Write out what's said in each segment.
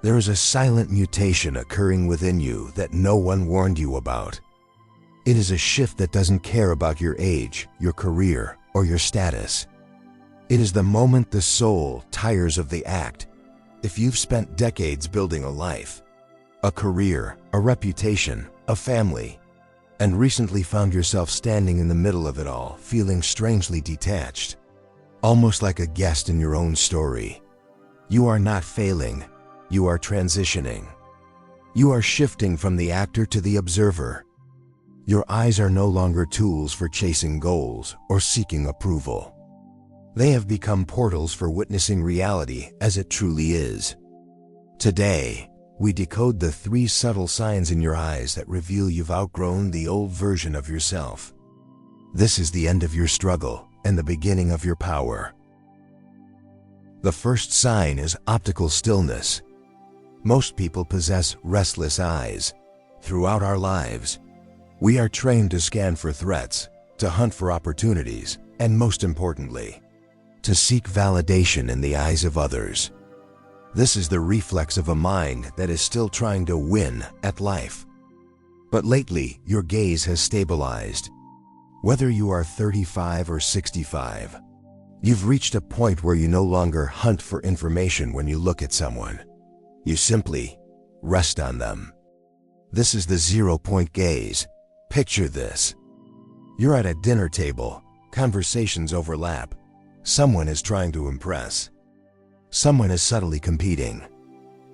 There is a silent mutation occurring within you that no one warned you about. It is a shift that doesn't care about your age, your career, or your status. It is the moment the soul tires of the act. If you've spent decades building a life, a career, a reputation, a family, and recently found yourself standing in the middle of it all, feeling strangely detached, almost like a guest in your own story, you are not failing, you are transitioning. You are shifting from the actor to the observer. Your eyes are no longer tools for chasing goals or seeking approval. They have become portals for witnessing reality as it truly is. Today, we decode the 3 subtle signs in your eyes that reveal you've outgrown the old version of yourself. This is the end of your struggle and the beginning of your power. The first sign is optical stillness. Most people possess restless eyes. Throughout our lives, we are trained to scan for threats, to hunt for opportunities, and most importantly, to seek validation in the eyes of others. This is the reflex of a mind that is still trying to win at life. But lately, your gaze has stabilized. Whether you are 35 or 65, you've reached a point where you no longer hunt for information when you look at someone. You simply rest on them. This is the 0-point gaze. Picture this. You're at a dinner table, conversations overlap. Someone is trying to impress. Someone is subtly competing.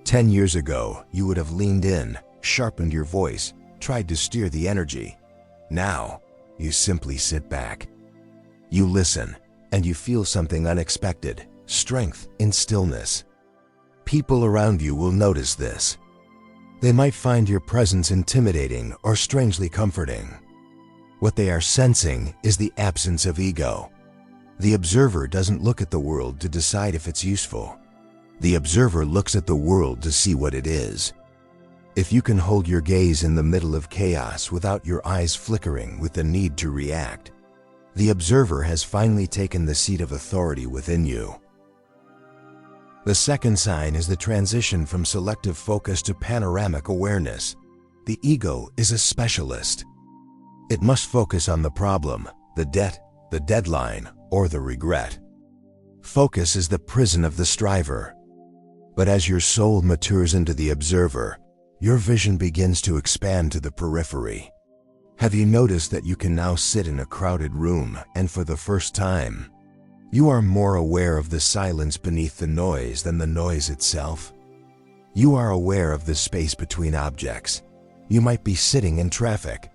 10 years ago, you would have leaned in, sharpened your voice, tried to steer the energy. Now, you simply sit back. You listen, and you feel something unexpected, strength in stillness. People around you will notice this. They might find your presence intimidating or strangely comforting. What they are sensing is the absence of ego. The observer doesn't look at the world to decide if it's useful. The observer looks at the world to see what it is. If you can hold your gaze in the middle of chaos without your eyes flickering with the need to react, the observer has finally taken the seat of authority within you. The second sign is the transition from selective focus to panoramic awareness. The ego is a specialist. It must focus on the problem, the debt, the deadline, or the regret. Focus is the prison of the striver. But as your soul matures into the observer, your vision begins to expand to the periphery. Have you noticed that you can now sit in a crowded room and for the first time, you are more aware of the silence beneath the noise than the noise itself? You are aware of the space between objects. You might be sitting in traffic.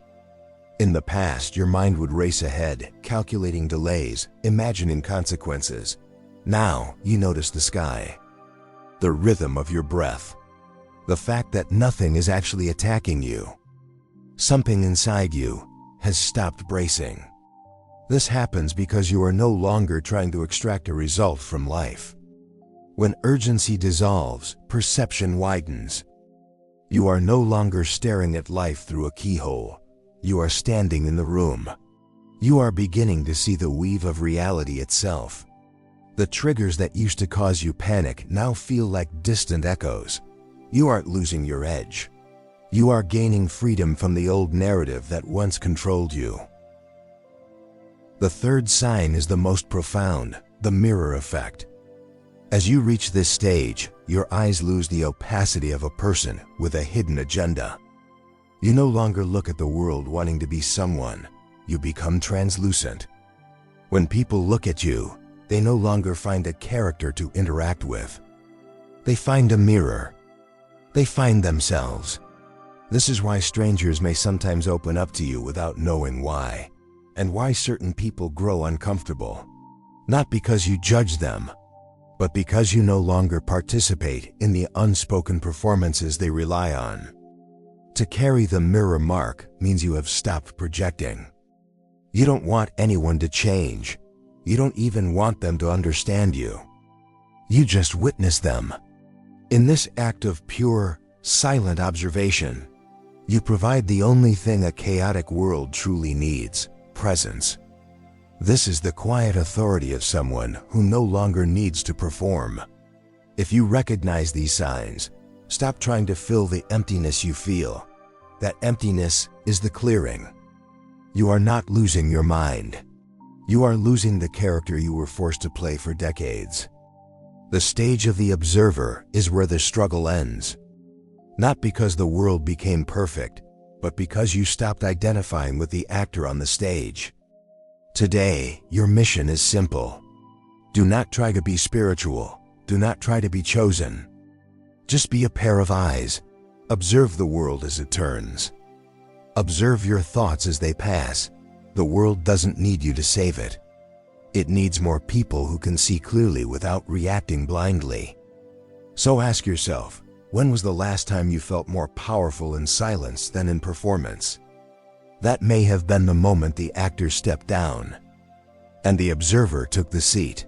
In the past, your mind would race ahead, calculating delays, imagining consequences. Now, you notice the sky, the rhythm of your breath, the fact that nothing is actually attacking you. Something inside you has stopped bracing. This happens because you are no longer trying to extract a result from life. When urgency dissolves, perception widens. You are no longer staring at life through a keyhole. You are standing in the room. You are beginning to see the weave of reality itself. The triggers that used to cause you panic now feel like distant echoes. You aren't losing your edge. You are gaining freedom from the old narrative that once controlled you. The third sign is the most profound, the mirror effect. As you reach this stage, your eyes lose the opacity of a person with a hidden agenda. You no longer look at the world wanting to be someone. You become translucent. When people look at you, they no longer find a character to interact with. They find a mirror. They find themselves. This is why strangers may sometimes open up to you without knowing why, and why certain people grow uncomfortable. Not because you judge them, but because you no longer participate in the unspoken performances they rely on. To carry the mirror mark means you have stopped projecting. You don't want anyone to change. You don't even want them to understand you. You just witness them. In this act of pure, silent observation, you provide the only thing a chaotic world truly needs: presence. This is the quiet authority of someone who no longer needs to perform. If you recognize these signs, Stop trying to fill the emptiness you feel. That emptiness is the clearing. You are not losing your mind. You are losing the character you were forced to play for decades. The stage of the observer is where the struggle ends. Not because the world became perfect, but because you stopped identifying with the actor on the stage. Today, your mission is simple. Do not try to be spiritual. Do not try to be chosen. Just be a pair of eyes. Observe the world as it turns. Observe your thoughts as they pass. The world doesn't need you to save it. It needs more people who can see clearly without reacting blindly. So ask yourself, when was the last time you felt more powerful in silence than in performance? That may have been the moment the actor stepped down and the observer took the seat.